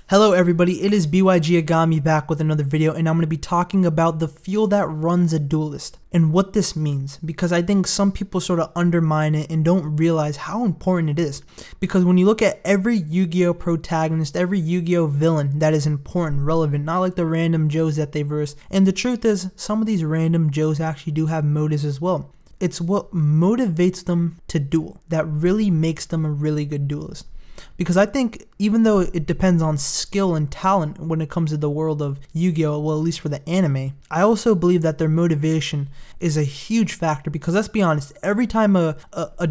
Hello everybody, it is BYG Agami back with another video, and I'm going to be talking about the fuel that runs a duelist and what this means, because I think some people sort of undermine it and don't realize how important it is. Because when you look at every Yu-Gi-Oh protagonist, every Yu-Gi-Oh villain that is important, relevant, not like the random Joes that they verse, and the truth is some of these random Joes actually do have motives as well. It's what motivates them to duel that really makes them a really good duelist. Because I think even though it depends on skill and talent when it comes to the world of Yu-Gi-Oh, well, at least for the anime, I also believe that their motivation is a huge factor. Because let's be honest, every time a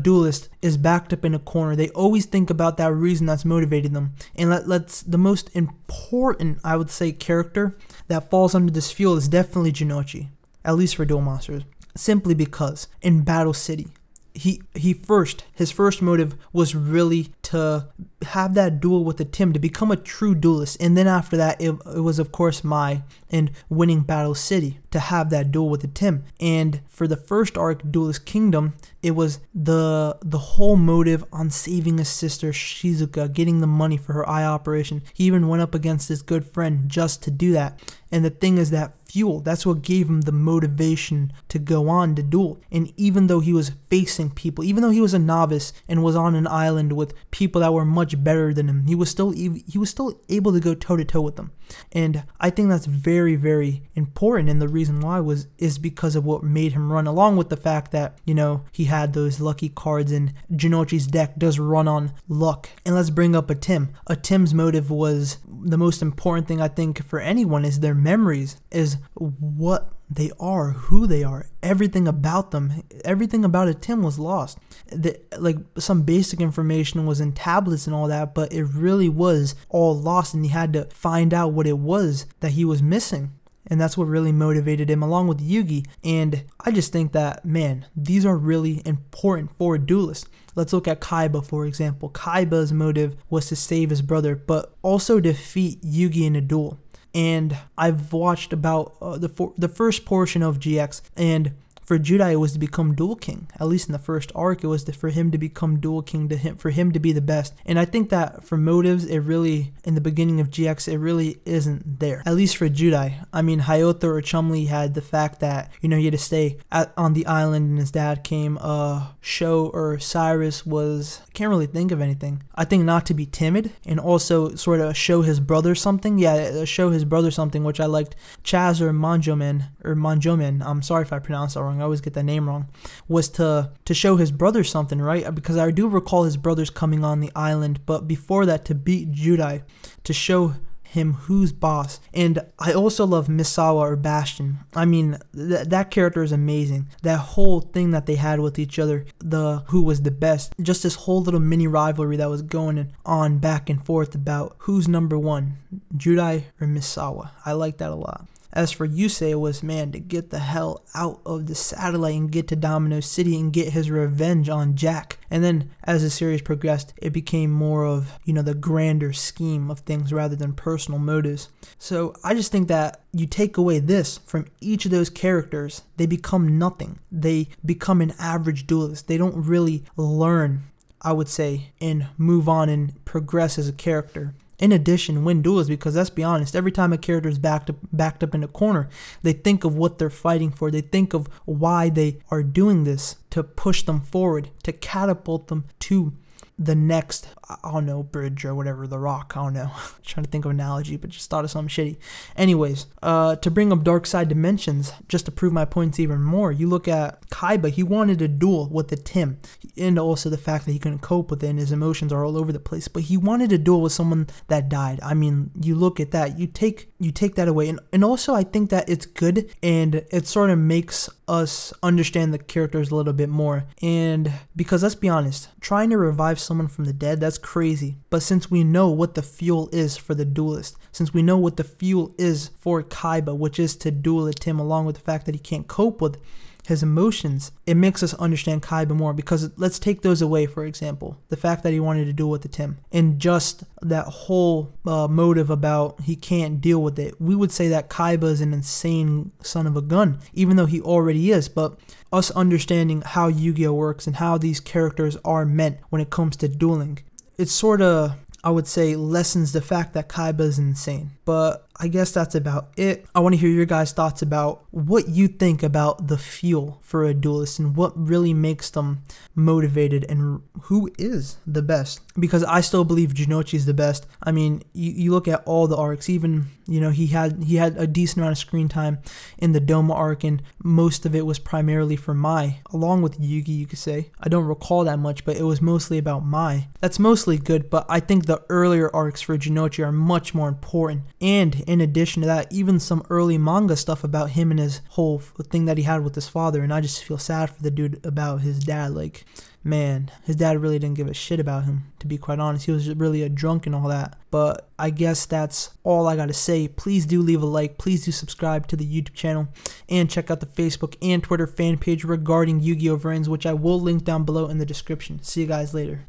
duelist is backed up in a corner, they always think about that reason that's motivating them. And the most important, I would say, character that falls under this fuel is definitely Jinochi, at least for Duel Monsters. Simply because in Battle City, his first motive was really to have that duel with the Tim, to become a true duelist, and then after that it was of course Mai and winning Battle City to have that duel with the Tim. And for the first arc, Duelist Kingdom, it was the whole motive on saving his sister Shizuka, getting the money for her eye operation. He even went up against his good friend just to do that. And the thing is, that fuel, that's what gave him the motivation to go on to duel. And even though he was facing people, even though he was a novice and was on an island with people that were much better than him, he was still able to go toe to toe with them. And I think that's very, very important. And the reason why is because of what made him run, along with the fact that, you know, he had those lucky cards, and Jinochi's deck does run on luck. And let's bring up a Tim. A Tim's motive was the most important thing, I think, for anyone, is their memories, is what they are, who they are, everything about them. Everything about a Tim was lost. Like some basic information was in tablets and all that, but it really was all lost, and he had to find out what it was that he was missing. And that's what really motivated him, along with Yugi. And I just think that, man, these are really important for a duelist. Let's look at Kaiba, for example. Kaiba's motive was to save his brother, but also defeat Yugi in a duel. And I've watched about the first portion of GX, and for Judai it was to become Duel King. At least in the first arc, it was for him to become Duel King, for him to be the best. And I think that for motives, it really, in the beginning of GX, it really isn't there. At least for Judai. I mean, Hayato or Chumli had the fact that, you know, he had to stay on the island and his dad came. Sho or Cyrus was, I can't really think of anything. I think not to be timid and also sort of show his brother something. Yeah, show his brother something, which I liked. Chaz or Manjoman, I'm sorry if I pronounced that wrong. I always get that name wrong. Was to show his brother something, right? Because I do recall his brothers coming on the island, but before that, to beat Judai, to show him who's boss. And I also love Misawa or Bastion. I mean, that character is amazing. That whole thing that they had with each other, who was the best, just this whole little mini rivalry that was going on back and forth about who's number one, Judai or Misawa. I like that a lot. As for Yusei, it was, man, to get the hell out of the satellite and get to Domino City and get his revenge on Jack. And then as the series progressed, it became more of, you know, the grander scheme of things rather than personal motives. So I just think that you take away this from each of those characters, they become nothing. They become an average duelist. They don't really learn, I would say, and move on and progress as a character. In addition, win duels, because let's be honest, every time a character is backed up in a corner, they think of what they're fighting for. They think of why they are doing this, to push them forward, to catapult them to the next, I don't know, bridge or whatever, the rock, I don't know. Trying to think of an analogy, but just thought of something shitty. Anyways, to bring up Dark Side Dimensions, just to prove my points even more, you look at Kaiba, he wanted a duel with the Tim, and also the fact that he couldn't cope with it and his emotions are all over the place, but he wanted a duel with someone that died. I mean, you look at that, you take that away, and also I think that it's good, and it sort of makes us understand the characters a little bit more. And because let's be honest, trying to revive someone from the dead, that's crazy. But since we know what the fuel is for the duelist, since we know what the fuel is for Kaiba, which is to duel at Tim, along with the fact that he can't cope with his emotions, it makes us understand Kaiba more. Because let's take those away, for example, the fact that he wanted to duel with the Tim, and just that whole motive about he can't deal with it, we would say that Kaiba is an insane son of a gun, even though he already is. But us understanding how Yu-Gi-Oh works and how these characters are meant when it comes to dueling, it's sort of, I would say lessens the fact that Kaiba is insane. But I guess that's about it. I want to hear your guys' thoughts about what you think about the fuel for a duelist and what really makes them motivated and who is the best. Because I still believe Jinochi is the best. I mean, you look at all the arcs, even, you know, he had a decent amount of screen time in the Doma arc, and most of it was primarily for Mai, along with Yugi, you could say. I don't recall that much, but it was mostly about Mai. That's mostly good, but I think the earlier arcs for Jinochi are much more important. And in addition to that, even some early manga stuff about him and his whole thing that he had with his father, and I just feel sad for the dude about his dad. Like, man, his dad really didn't give a shit about him, to be quite honest. He was really a drunk and all that. But I guess that's all I gotta say. Please do leave a like, please do subscribe to the YouTube channel, and check out the Facebook and Twitter fan page regarding Yu-Gi-Oh! Vrains, which I will link down below in the description. See you guys later.